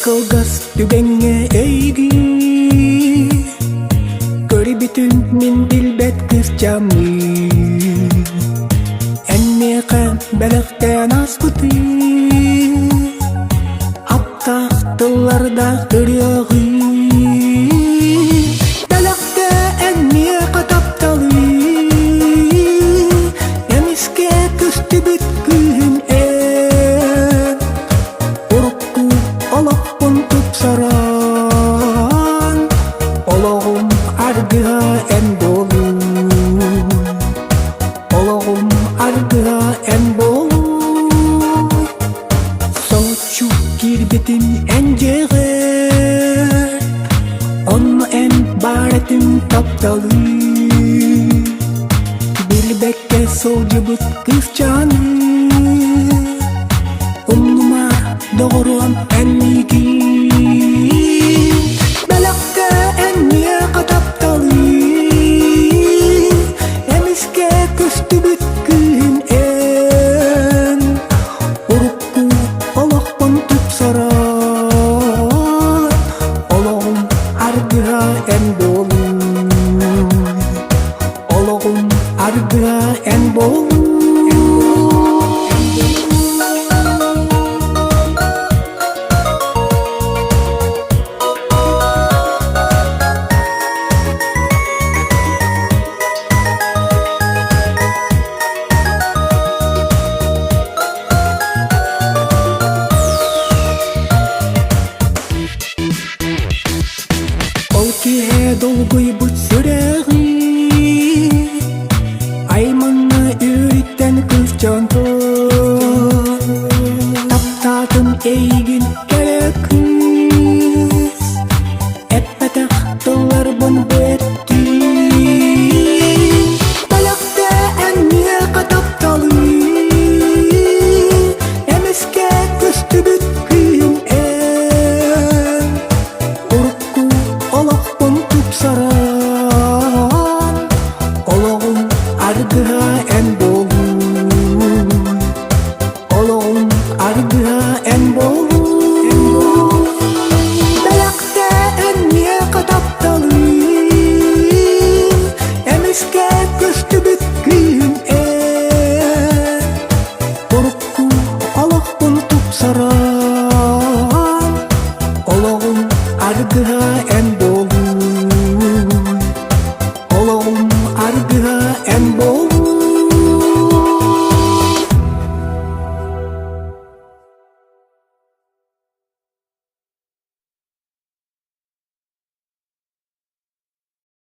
Kılgız dübenge eygi Göri bütün min dilbet kız camı Enne kan belakten askuti Aptahtılarda kıryağı Belakta enne kataptalı Emiske küstü bütkün en Urukku Allah saran Olağım argıha en dolu Olağım argıha en bolu Soğutçu kirbetim en ceğer Onu en baretim taptalı Bilbekke solcubut kız canı Umnuma doğruam en miki en dolu Olağım argıha en bolu Ki dolguy bu süreği Aymanı üritten kız canto Taptatın eygin gerek kız Eppetek dolar bunu betti Balakta enniye kataptalı Emeske küstü bütkün en Urukku Allah saran Olağım argıha en dolu Olağım argıha en bolu Belakta enniye kataptalı Emiske küstü bütkün en Urukku Allah unutup saran Olağım argıha en dolu